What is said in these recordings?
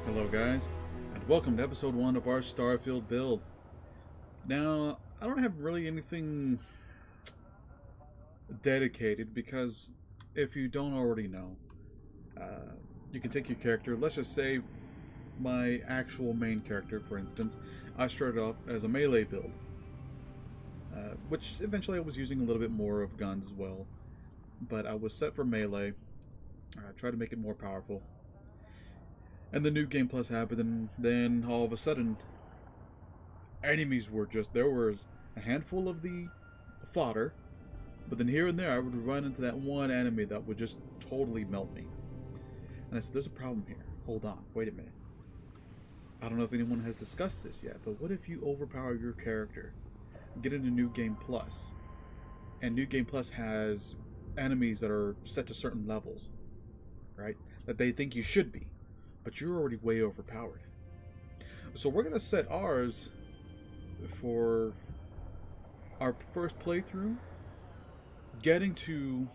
Hello guys, and welcome to episode 1 of our Starfield build. Now, I don't have really anything dedicated because if you don't already know, you can take your character. Let's just say my actual main character, for instance, I started off as a melee build, which eventually I was using a little bit more of guns as well, but I was set for melee. I tried to make it more powerful. And the new Game Plus happened, and then all of a sudden, enemies were just, there was a handful of the fodder, but then here and there I would run into that one enemy that would just totally melt me. And I said, there's a problem here. Hold on, wait a minute. I don't know if anyone has discussed this yet, but what if you overpower your character, get into New Game Plus, and New Game Plus has enemies that are set to certain levels, right? That they think you should be, but you're already way overpowered. So we're going to set ours for our first playthrough, getting to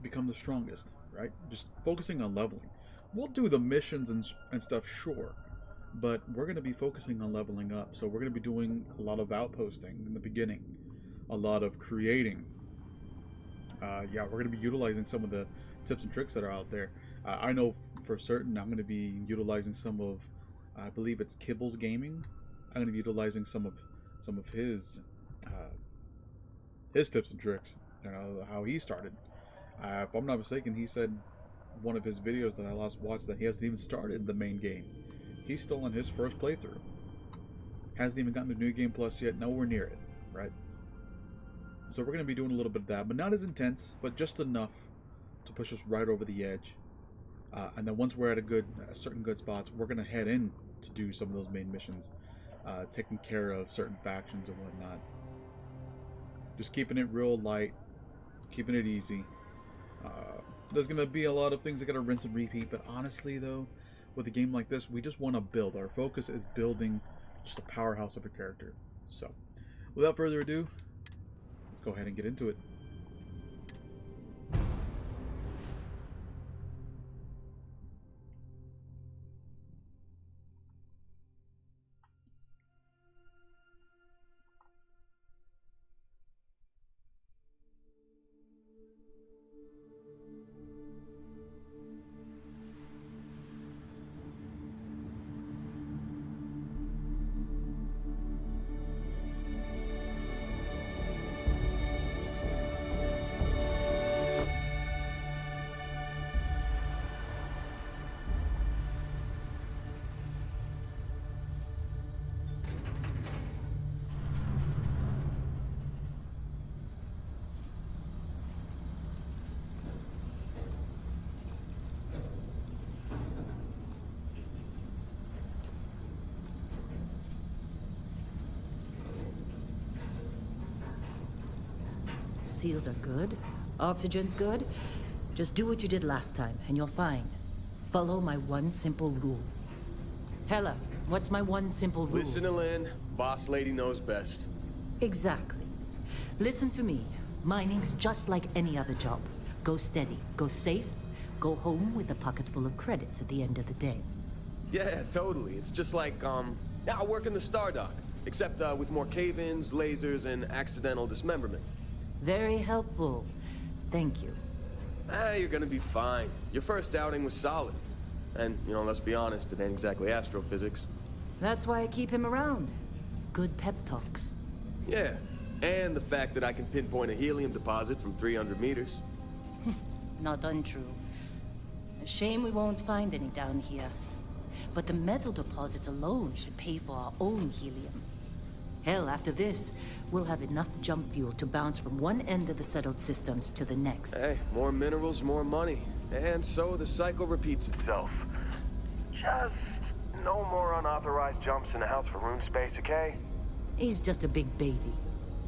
become the strongest, right? Just focusing on leveling. We'll do the missions and stuff, sure, but we're going to be focusing on leveling up. So we're going to be doing a lot of outposting in the beginning, a lot of creating. Yeah, we're going to be utilizing some of the tips and tricks that are out there. I know for certain I'm going to be utilizing some of, I believe it's Kibble's Gaming. I'm going to be utilizing some of his tips and tricks. You know, how he started. If I'm not mistaken, he said one of his videos that I last watched that he hasn't even started the main game. He's still on his first playthrough. Hasn't even gotten to New Game Plus yet. Nowhere near it, right? So we're going to be doing a little bit of that, but not as intense, but just enough to push us right over the edge. And then once we're at certain good spots, we're going to head in to do some of those main missions, taking care of certain factions and whatnot. Just keeping it real light, keeping it easy. There's going to be a lot of things that got to rinse and repeat, but honestly though, with a game like this, we just want to build. Our focus is building just a powerhouse of a character. So, without further ado, let's go ahead and get into it. Seals are good. Oxygen's good. Just do what you did last time, and you're fine. Follow my one simple rule. Hella, what's my one simple rule? Listen to Lynn. Boss lady knows best. Exactly. Listen to me. Mining's just like any other job. Go steady, go safe, go home with a pocket full of credits at the end of the day. Yeah, totally. It's just like, I work in the Star Dock. Except, with more cave-ins, lasers, and accidental dismemberment. Very helpful. Thank you. You're gonna be fine. Your first outing was solid. And, let's be honest, it ain't exactly astrophysics. That's why I keep him around. Good pep talks. Yeah, and the fact that I can pinpoint a helium deposit from 300 meters. Not untrue. A shame we won't find any down here. But the metal deposits alone should pay for our own helium. Hell, after this, we'll have enough jump fuel to bounce from one end of the settled systems to the next. Hey, more minerals, more money. And so the cycle repeats itself. Just no more unauthorized jumps in the house for room space, okay? He's just a big baby.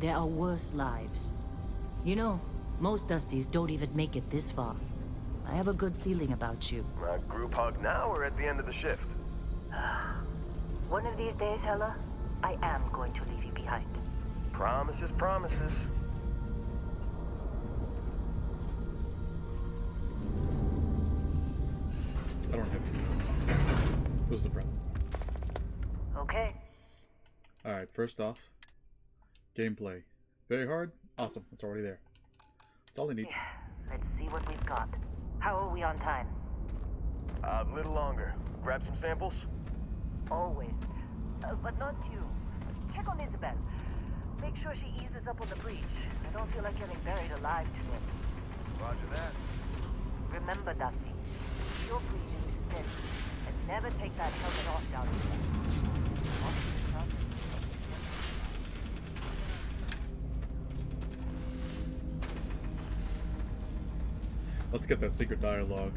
There are worse lives. You know, most Dusties don't even make it this far. I have a good feeling about you. A group hug now or at the end of the shift? One of these days, Hella, I am going to leave you behind. Promises, promises. I don't have fuel. This is the problem. Okay. Alright, first off, gameplay. Very hard? Awesome, it's already there. That's all I need. Yeah, let's see what we've got. How are we on time? A little longer. Grab some samples? Always. But not you. Check on Isabel. Make sure she eases up on the breach. I don't feel like getting buried alive today. Roger that. Remember, Dusty, your breathing is steady. And never take that helmet off down here. Let's get that secret dialogue.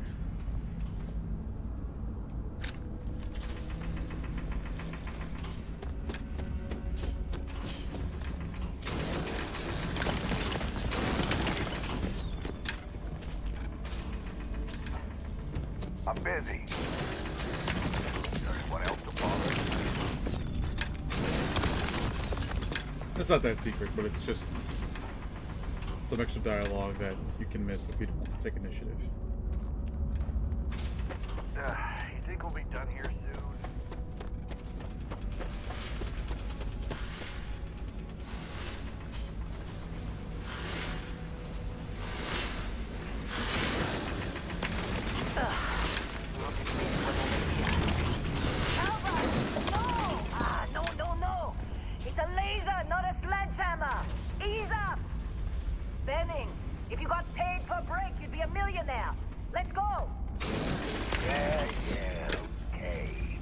I'm busy. Anyone else to bother? It's not that secret, but it's just some extra dialogue that you can miss if you don't take initiative. You think we'll be done here soon? No! It's a laser, not a sledgehammer! Ease up! Benning, if you got paid per break, you'd be a millionaire. Let's go! Yeah, okay.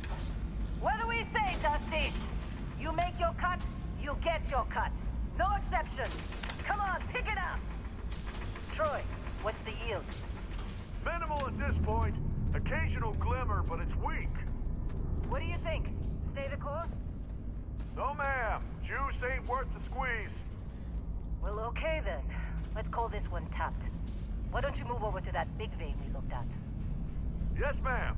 What do we say, Dusty? You make your cut, you get your cut. No exceptions. Come on, pick it up! Troy, what's the yield? Minimal at this point. Occasional glimmer, but it's weak. What do you think? Stay the course? No, ma'am. Juice ain't worth the squeeze. Well, okay then. Let's call this one tapped. Why don't you move over to that big vein we looked at? Yes, ma'am.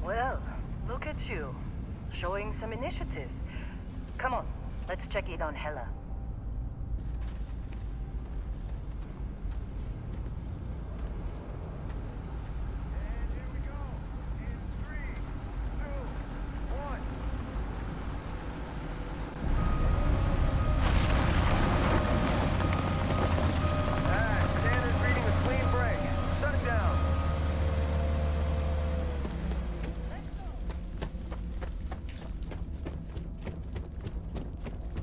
Well, look at you. Showing some initiative. Come on, let's check in on Hela. And here we go. In 3, 2, 1. Standard reading a clean break. Shut it down.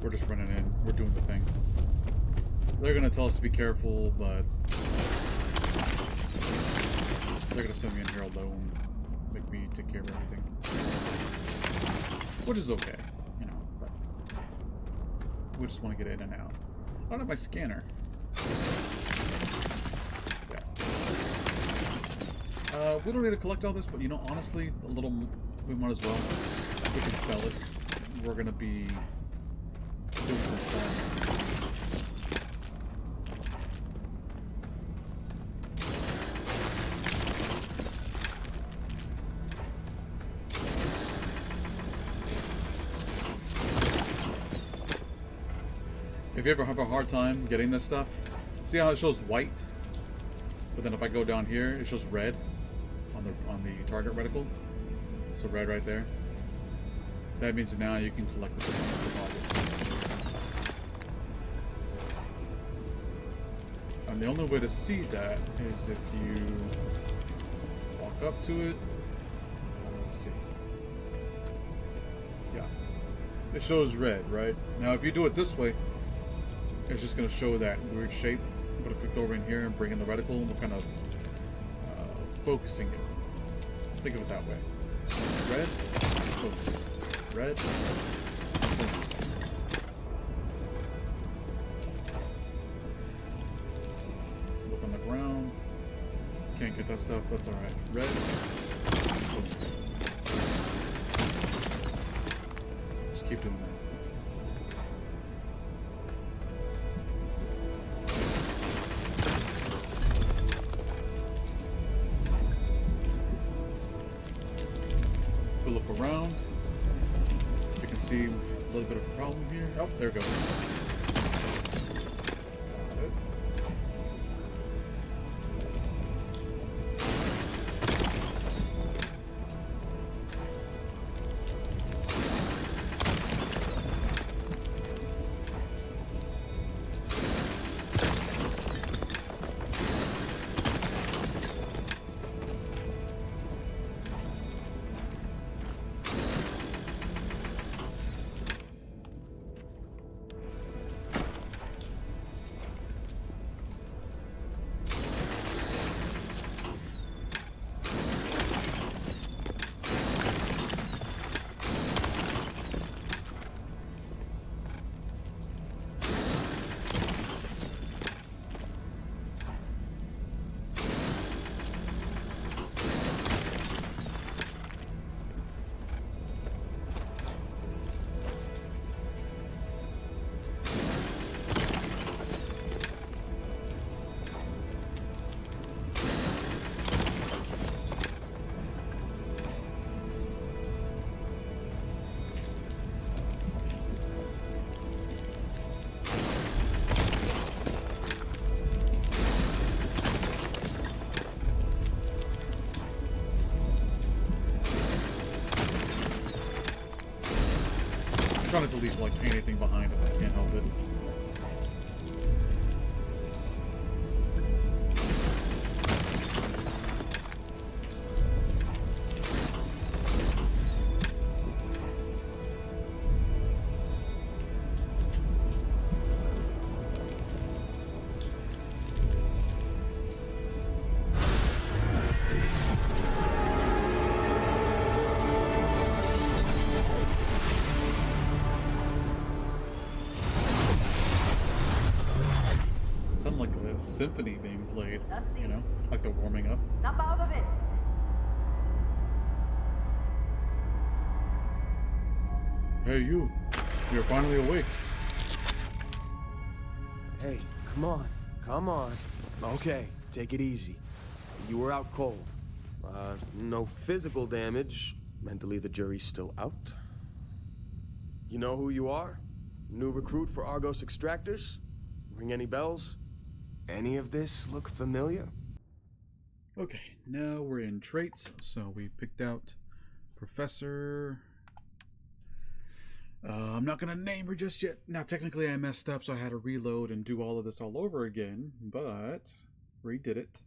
We're just running in. We're doing the thing. They're gonna tell us to be careful, but they're gonna send me in here alone, make me take care of everything, which is okay, you know. But we just want to get in and out. I don't have my scanner. Yeah. We don't need to collect all this, but you know, honestly, a little. We might as well. We can sell it. We're gonna be doing some farming. If you ever have a hard time getting this stuff, see how it shows white, but then if I go down here, it shows red on the target reticle. So red right there. That means now you can collect the deposit. And the only way to see that is if you walk up to it. Let's see. Yeah. It shows red, right? Now if you do it this way, it's just going to show that weird shape. But if we go over in here and bring in the reticle, we're kind of focusing it. Think of it that way. Red, focus. Red, focus. Look on the ground. Can't get that stuff, that's alright. Red, focus. Just keep doing that. around. You can see a little bit of a problem here. Oh, there we go. Got it. Trying to delete like anything behind it, I can't help it. Sounded like a symphony being played, you know, like the warming up. Snap out of it! Hey, you! You're finally awake. Hey, come on. Come on. Okay, take it easy. You were out cold. No physical damage. Mentally, the jury's still out. You know who you are? New recruit for Argos Extractors? Ring any bells? Any of this look familiar? Okay, now we're in traits. So we picked out Professor. I'm not gonna name her just yet. Now, technically, I messed up, so I had to reload and do all of this all over again. But redid it.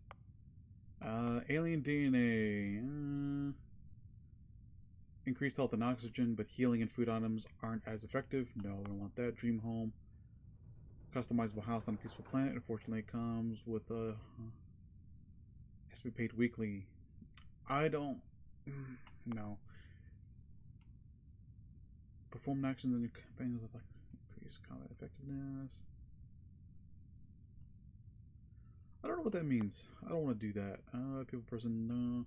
Alien DNA. Increased health and oxygen, but healing and food items aren't as effective. No, we don't want that. Dream home. Customizable house on a peaceful planet. Unfortunately, it comes with a has to be paid weekly. I don't no. Perform actions in your campaign with like increased combat effectiveness. I don't know what that means. I don't want to do that. People person no.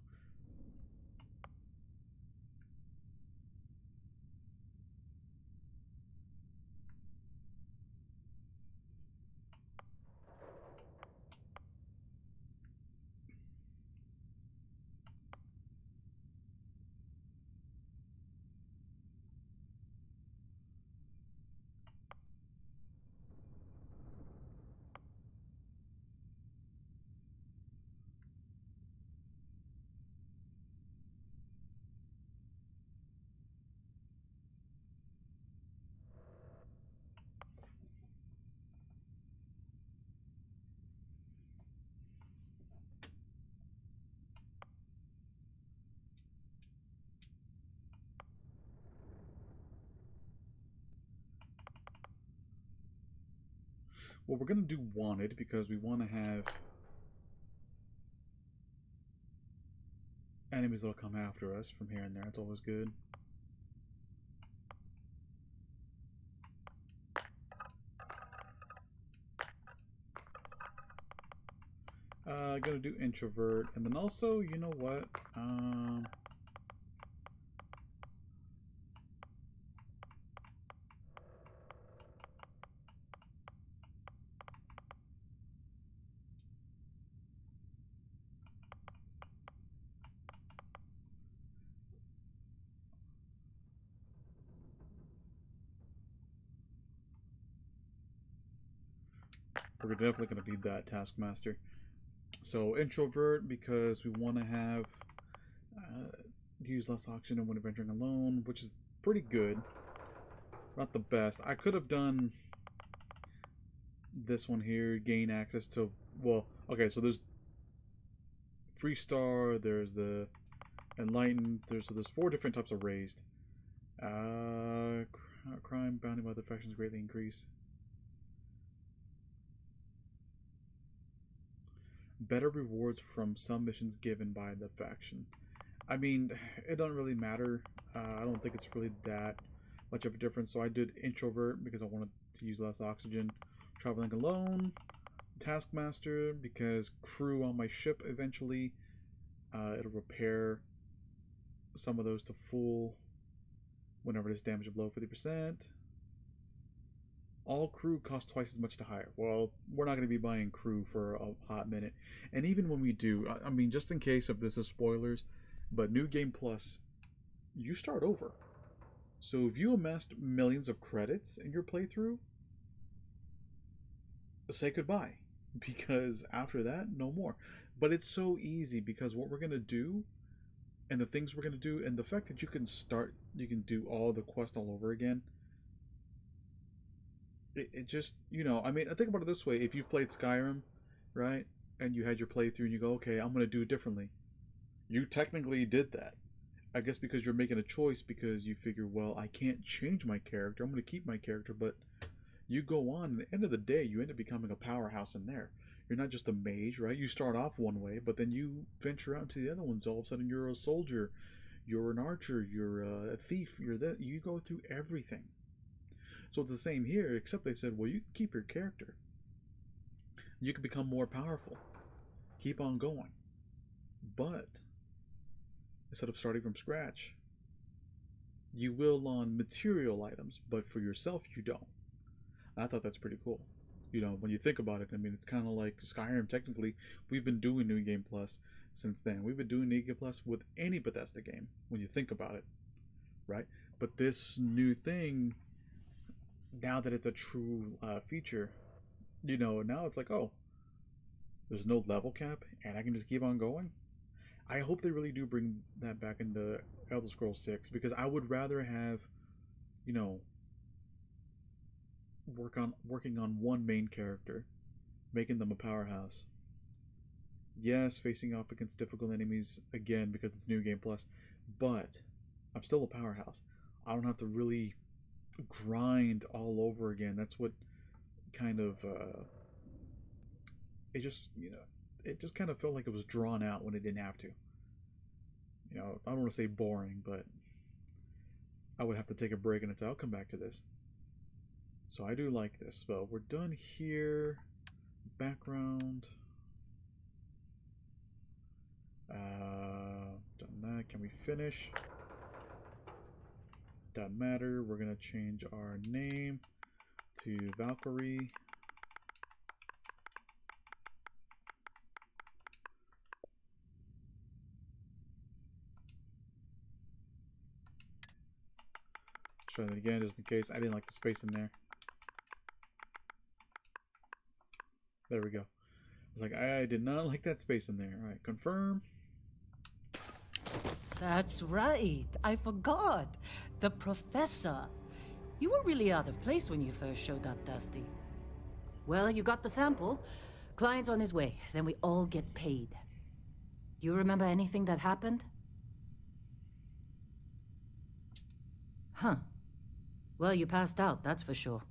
Well, we're gonna do wanted because we want to have enemies that'll come after us from here and there. It's always good. Gonna do introvert, and then also, you know what? We're definitely going to need that Taskmaster. So introvert, because we want to have use less oxygen when venturing alone, which is pretty good. Not the best. I could have done this one here, gain access to, well, okay, so there's Freestar, there's the Enlightened, there's 4 different types of raised. Crime bounty by the factions greatly increase. Better rewards from some missions given by the faction. I mean, it doesn't really matter. I don't think it's really that much of a difference. So I did introvert because I wanted to use less oxygen. Traveling alone. Taskmaster because crew on my ship eventually. It'll repair some of those to full whenever there's damage below 50%. All crew cost twice as much to hire. Well, we're not going to be buying crew for a hot minute. And even when we do, I mean, just in case if this is spoilers, but New Game Plus, you start over. So if you amassed millions of credits in your playthrough, say goodbye. Because after that, no more. But it's so easy because what we're going to do, and the things we're going to do, and the fact that you can do all the quests all over again, it just, you know, I mean, I think about it this way. If you've played Skyrim, right, and you had your playthrough and you go, okay, I'm going to do it differently. You technically did that. I guess because you're making a choice because you figure, well, I can't change my character. I'm going to keep my character, but you go on, and at the end of the day, you end up becoming a powerhouse in there. You're not just a mage, right? You start off one way, but then you venture out into the other ones. All of a sudden, you're a soldier, you're an archer, you're a thief, you're that. You go through everything. So it's the same here, except they said, well, you can keep your character. You can become more powerful. Keep on going. But instead of starting from scratch, you will on material items, but for yourself, you don't. I thought that's pretty cool. You know, when you think about it, I mean, it's kind of like Skyrim. Technically, we've been doing New Game Plus since then. We've been doing New Game Plus with any Bethesda game, when you think about it, right? But this new thing, now that it's a true feature, you know, now it's like, oh, there's no level cap, and I can just keep on going. I hope they really do bring that back into Elder Scrolls 6, because I would rather have, you know, working on one main character, making them a powerhouse. Yes, facing off against difficult enemies again because it's New Game Plus, but I'm still a powerhouse. I don't have to really grind all over again. That's what kind of it just, you know, it just kind of felt like it was drawn out when it didn't have to. You know, I don't want to say boring, but I would have to take a break and I'll come back to this. So I do like this. Well, we're done here. Background. Done that. Can we finish? Doesn't matter. We're going to change our name to Valkyrie. Let's try that again just in case. I didn't like the space in there. There we go. It's like, I did not like that space in there. All right, confirm. That's right. I forgot. The professor. You were really out of place when you first showed up, Dusty. Well, you got the sample. Client's on his way. Then we all get paid. You remember anything that happened? Huh. Well, you passed out, that's for sure.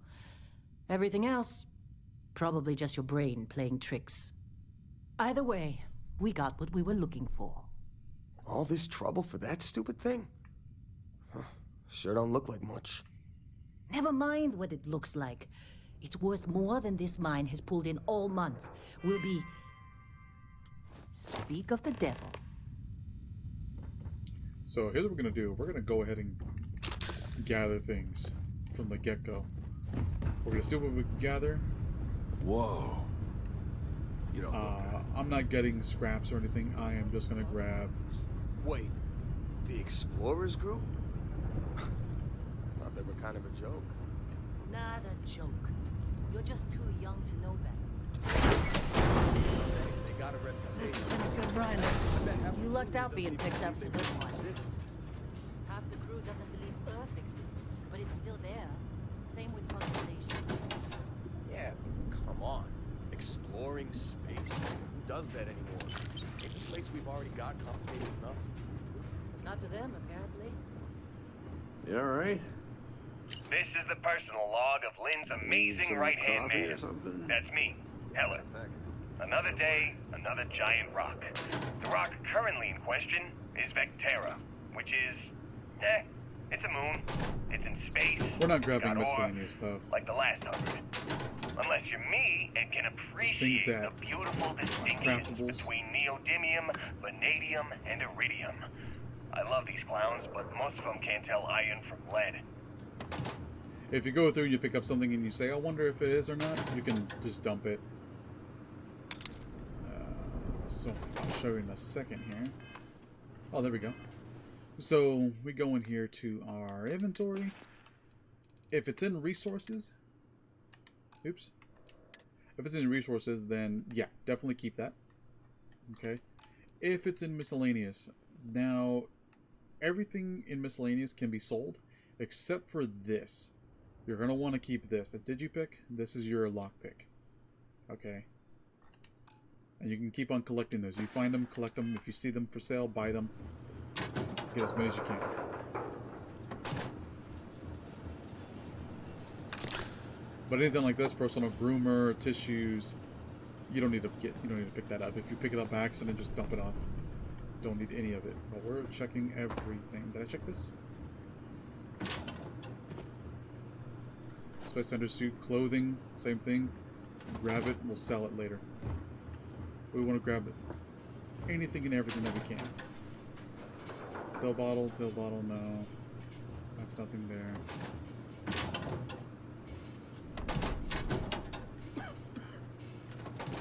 Everything else, probably just your brain playing tricks. Either way, we got what we were looking for. All this trouble for that stupid thing? Huh. Sure don't look like much. Never mind what it looks like. It's worth more than this mine has pulled in all month. We'll be... Speak of the devil. So here's what we're going to do. We're going to go ahead and gather things from the get-go. We're going to see what we can gather. Whoa. You don't I'm not getting scraps or anything. I am just going to grab... Wait, the Explorers group? Thought they were kind of a joke. Not a joke. You're just too young to know better. They got a This has reputation. been a good run. I bet half the You lucked crew out being doesn't picked even up for believe this they one. exist. Half the crew doesn't believe Earth exists, but it's still there. Same with population. Yeah, but come on. Exploring space. Who does that anymore? Ain't the space we've already got complicated enough? Not to them, apparently. You alright? This is the personal log of Lynn's amazing Some right-hand coffee man. or something? That's me, Heller. Another day, another giant rock. The rock currently in question is Vectera, which is, it's a moon. It's in space. We're not grabbing Got ore, miscellaneous stuff. like the last 100. Unless you're me and can appreciate that the beautiful distinctions craftables. between neodymium, vanadium, and iridium. I love these clowns, but most of them can't tell iron from lead. If you go through and you pick up something and you say, I wonder if it is or not, you can just dump it. So I'll show you in a second here. Oh, there we go. So we go in here to our inventory. If it's in resources, oops. If it's in resources, then yeah, definitely keep that. Okay. If it's in miscellaneous, now everything in miscellaneous can be sold except for this. You're going to want to keep this. The Digipick, this is your lockpick. Okay. And you can keep on collecting those. You find them, collect them. If you see them for sale, buy them. Get as many as you can. But anything like this, personal groomer, tissues, you don't need to pick that up. If you pick it up by accident, just dump it off. Don't need any of it. But we're checking everything. Did I check this? Space undersuit, clothing, same thing. Grab it, we'll sell it later. We want to grab it. Anything and everything that we can. Pill bottle, no. That's nothing there.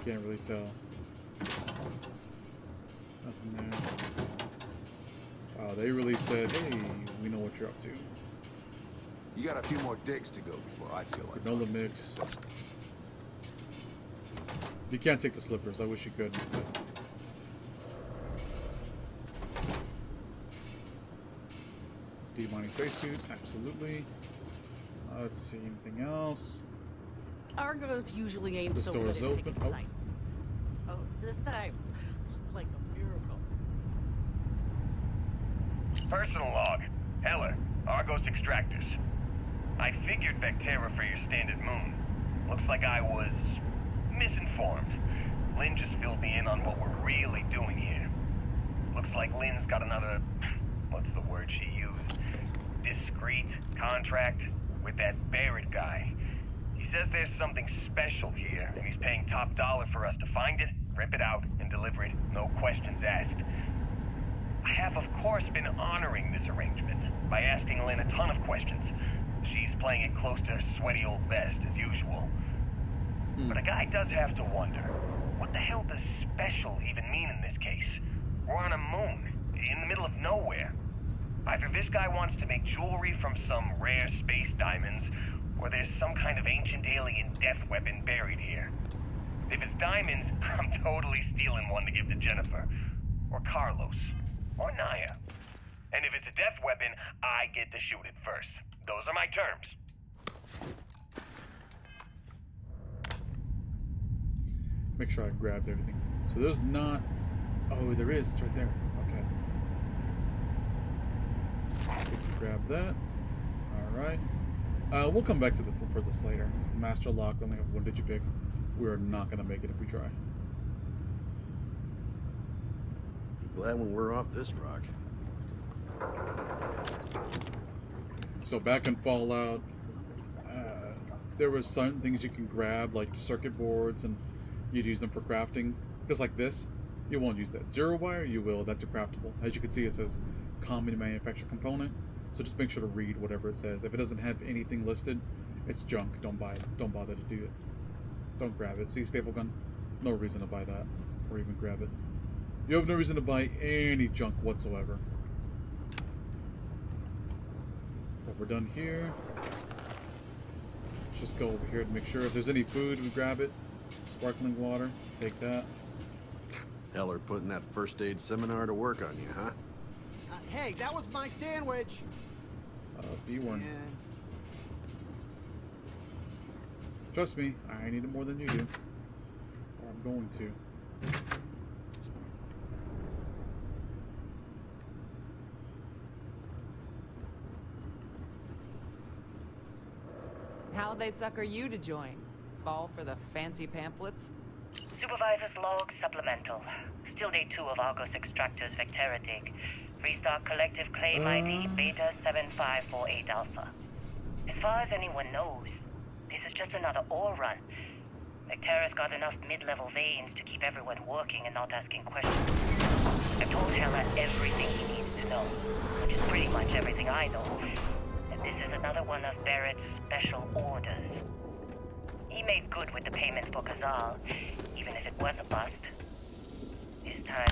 Can't really tell. Nothing there. Oh, they really said, hey, we know what you're up to. You got a few more digs to go before I feel like Granola mix. You can't take the slippers. I wish you could. But... Demining spacesuit, absolutely. Let's see, anything else? Argos usually ain't The so good store's at open. picking Oh. sites. Oh, this time, like a miracle. Personal log. Heller, Argos Extractors. I figured Vectera for your standard moon. Looks like I was misinformed. Lynn just filled me in on what we're really doing here. Looks like Lynn's got another, what's the word she used? Discreet contract with that Barrett guy. He says there's something special here, and he's paying top dollar for us to find it, rip it out, and deliver it, no questions asked. I have, of course, been honoring this arrangement by asking Lynn a ton of questions. She's playing it close to her sweaty old vest, as usual. But a guy does have to wonder, what the hell does special even mean in this case? We're on a moon, in the middle of nowhere. Either this guy wants to make jewelry from some rare space diamonds, or there's some kind of ancient alien death weapon buried here. If it's diamonds, I'm totally stealing one to give to Jennifer, or Carlos, or Naya. And if it's a death weapon, I get to shoot it first. Those are my terms. Make sure I grabbed everything. So there's not... Oh, there is. It's right there. Okay. Grab that. Alright. We'll come back to this for this later. It's a master lock. We only have one Digipick. We're not going to make it if we try. I'm glad when we're off this rock. So back in Fallout, there was some things you can grab, like circuit boards, and you'd use them for crafting. Just like this, you won't use that. Zero wire, you will. That's a craftable. As you can see, it says common manufactured component. So just make sure to read whatever it says. If it doesn't have anything listed, it's junk. Don't buy it. Don't bother to do it. Don't grab it. See, staple gun? No reason to buy that, or even grab it. You have no reason to buy any junk whatsoever. But we're done here. Let's just go over here to make sure if there's any food, we grab it. Sparkling water. Take that. Heller putting that first aid seminar to work on you, huh? Hey, that was my sandwich! Be warned. Man. Trust me, I need it more than you do. Or I'm going to. How'd they sucker you to join? Fall for the fancy pamphlets? Supervisor's log supplemental. Still day 2 of Argos Extractor's Vectera dig. Freestar Collective Claim ID Beta 7548 Alpha. As far as anyone knows, this is just another ore run. Vectera's got enough mid-level veins to keep everyone working and not asking questions. I've told Heller everything he needs to know, which is pretty much everything I know. And this is another one of Barrett's special orders. He made good with the payment for Kazal, even if it was a bust. This time,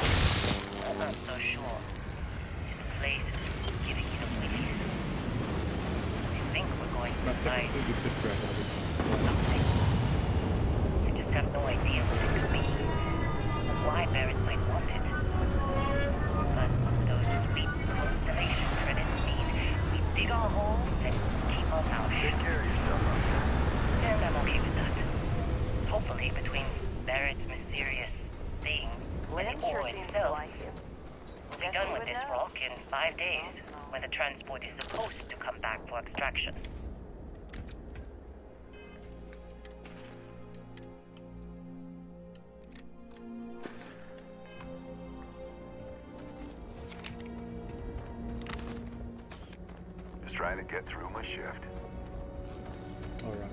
I'm not so sure. This place is giving you the willies. I think we're going to Not find technically we could grab all these. something. I just have no idea what it could be, or why Barrett might want it. But those sweet constellation credits mean we dig our holes and keep our mouth shut. Take care of yourself out there. And I'm okay with that. Hopefully, between Barrett's mysterious thing and the ore itself, we'll be done with this rock in 5 days, when the transport is supposed to come back for extraction. Just trying to get through my shift. Alright.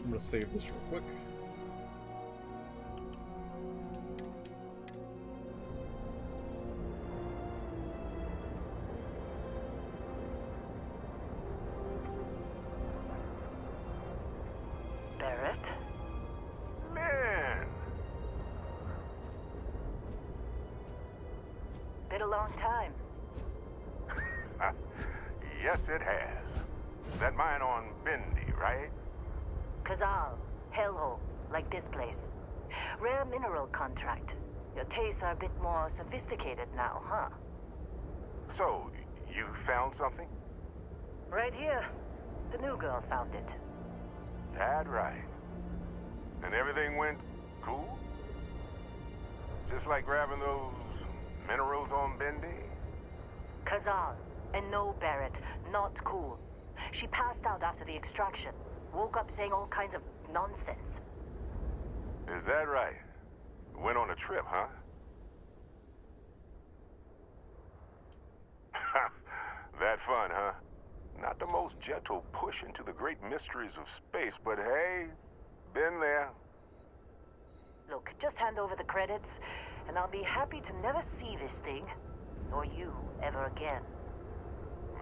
I'm gonna save this real quick. Barrett? Man! Been a long time. Yes, it has. That mine on Bendy, right? Kazal, hellhole, like this place. Rare mineral contract. Your tastes are a bit more sophisticated now, huh? So, you found something? Right here. The new girl found it. That right. And everything went cool? Just like grabbing those minerals on Bendy? Kazal. And no, Barrett. Not cool. She passed out after the extraction. Woke up saying all kinds of nonsense. Is that right? Went on a trip, huh? That fun, huh? Not the most gentle push into the great mysteries of space, but hey, been there. Look, just hand over the credits, and I'll be happy to never see this thing, or you, ever again.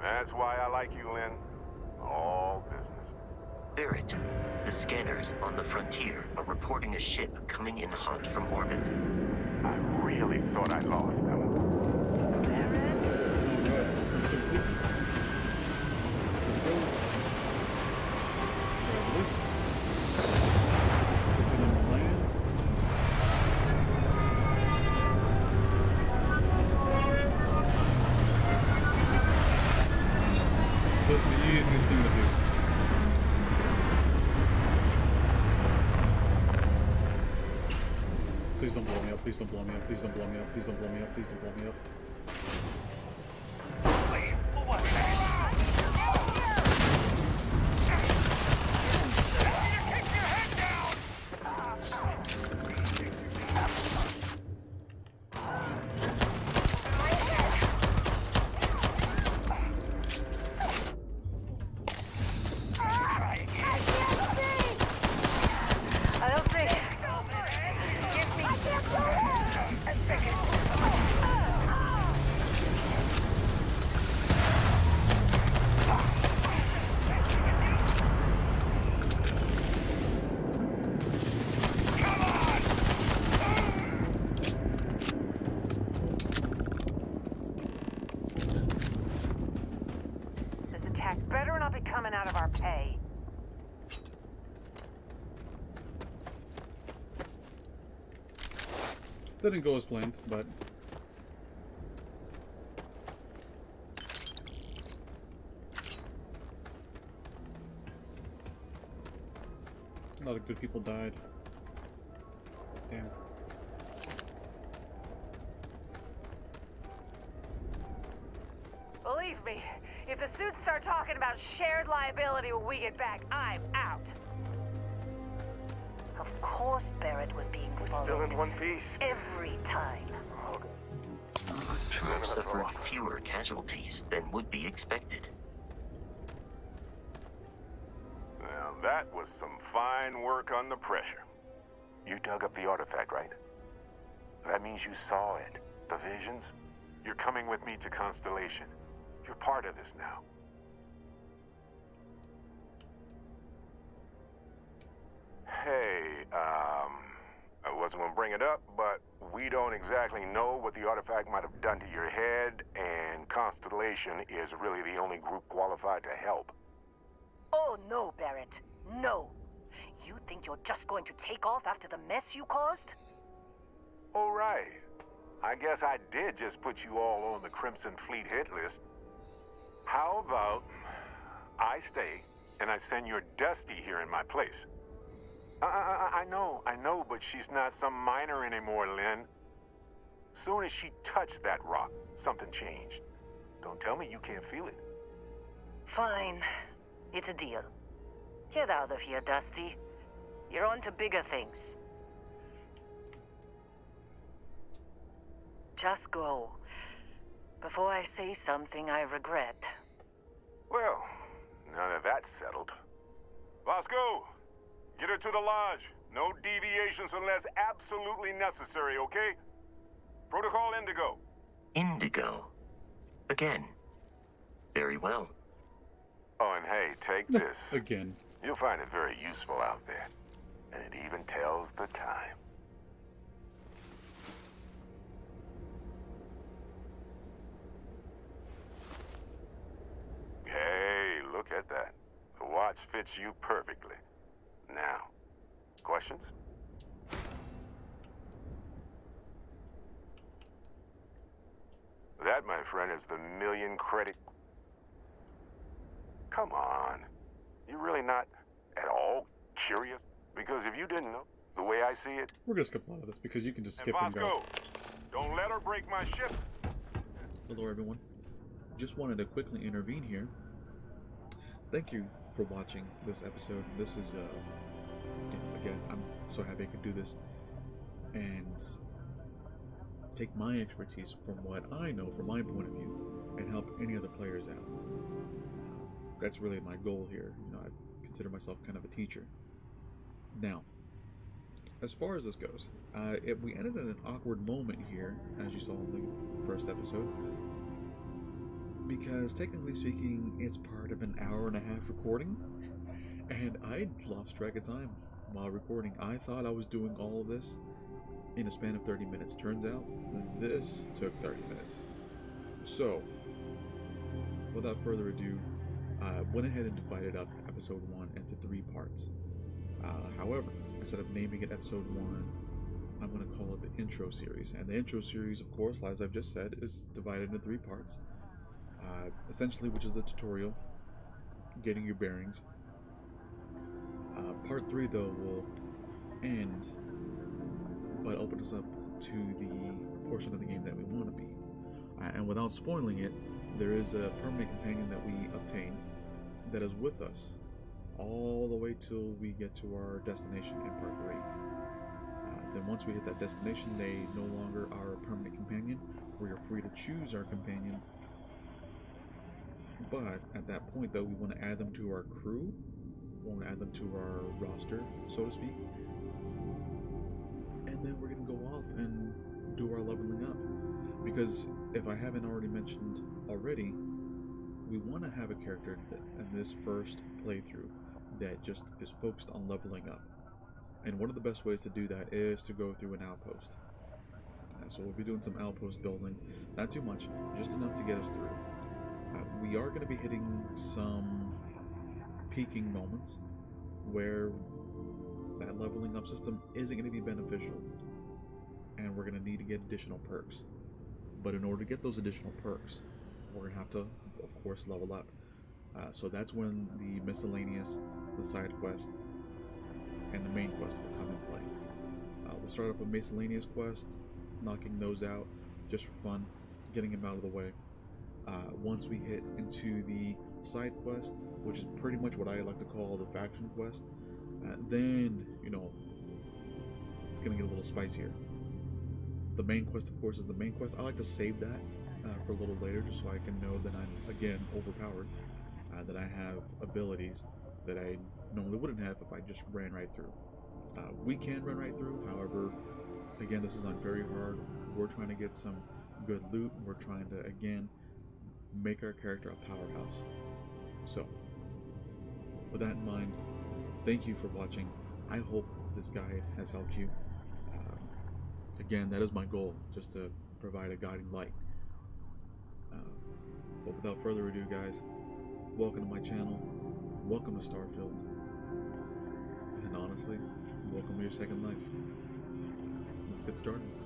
That's why I like you, Lynn. All business. Barrett, the scanners on the frontier are reporting a ship coming in hot from orbit. I really thought I lost them. Alright, some food. There we go. Grab this. Wait for them to land. This is the easiest thing to do. Please don't blow me up, please don't blow me up, please don't blow me up, please don't blow me up, please don't blow me up. Didn't go as planned, but a lot of good people died. Damn. Believe me, if the suits start talking about shared liability when we get back, I'm out. Of course Barrett was being followed. Still in one piece. Every time. Troops suffered fewer casualties than would be expected. Well, that was some fine work under pressure. You dug up the artifact, right? That means you saw it. The visions? You're coming with me to Constellation. You're part of this now. Hey, I wasn't gonna bring it up, but we don't exactly know what the artifact might have done to your head, and Constellation is really the only group qualified to help. Oh no, Barrett. No. You think you're just going to take off after the mess you caused? All right. I guess I did just put you all on the Crimson Fleet hit list. How about I stay and I send your Dusty here in my place? I know, but she's not some minor anymore, Lynn. Soon as she touched that rock, something changed. Don't tell me you can't feel it. Fine. It's a deal. Get out of here, Dusty. You're on to bigger things. Just go. Before I say something I regret. Well, now that that's settled. Vasco, get her to the lodge. No deviations unless absolutely necessary, okay? Protocol Indigo. Indigo. Again. Very well. Oh, and hey, take this. again. You'll find it very useful out there. And it even tells the time. Hey, look at that. The watch fits you perfectly. Now, questions? That, my friend, is the million credit. Come on. You're really not at all curious? Because if you didn't know, the way I see it... We're gonna skip a lot of this because you can just skip and go. Vasco, don't let her break my ship. Hello everyone. Just wanted to quickly intervene here. Thank you for watching this episode. This is, again, I'm so happy I could do this and take my expertise from what I know from my point of view and help any other players out. That's really my goal here. You know, I consider myself kind of a teacher. Now, as far as this goes, we ended in an awkward moment here, as you saw in the first episode, because technically speaking, it's part of an hour-and-a-half recording, and I lost track of time while recording. I thought I was doing all of this in a span of 30 minutes. Turns out, this took 30 minutes. So, without further ado, I went ahead and divided up episode 1 into 3 parts. However, instead of naming it episode 1, I'm going to call it the intro series. And the intro series, of course, as I've just said, is divided into 3 parts. Essentially, which is the tutorial, getting your bearings. Part 3, though, will end, but open us up to the portion of the game that we want to be. And without spoiling it, there is a permanent companion that we obtain that is with us all the way till we get to our destination in part 3. Then once we hit that destination, they no longer are a permanent companion. We are free to choose our companion. But at that point, though, we want to add them to our crew. We want to add them to our roster, so to speak. And then we're going to go off and do our leveling up. Because if I haven't already mentioned already, we want to have a character in this first playthrough that just is focused on leveling up. And one of the best ways to do that is to go through an outpost. So we'll be doing some outpost building. Not too much, just enough to get us through. We are going to be hitting some peaking moments where that leveling up system isn't going to be beneficial. and we're going to need to get additional perks. But in order to get those additional perks, we're going to have to, of course, level up. So that's when the miscellaneous, the side quest, and the main quest will come in play. We'll start off with miscellaneous quests, knocking those out just for fun, getting them out of the way. Once we hit into the side quest, which is pretty much what I like to call the faction quest, then, you know, it's going to get a little spicier. The main quest, of course, is the main quest. I like to save that for a little later, just so I can know that I'm, again, overpowered, that I have abilities that I normally wouldn't have if I just ran right through. We can run right through, however, again, this is on very hard. We're trying to get some good loot. We're trying to, again, make our character a powerhouse. So, with that in mind, thank you for watching. I hope this guide has helped you. Again, that is my goal, just to provide a guiding light. But without further ado, guys, welcome to my channel. Welcome to Starfield. And honestly, welcome to your second life. Let's get started.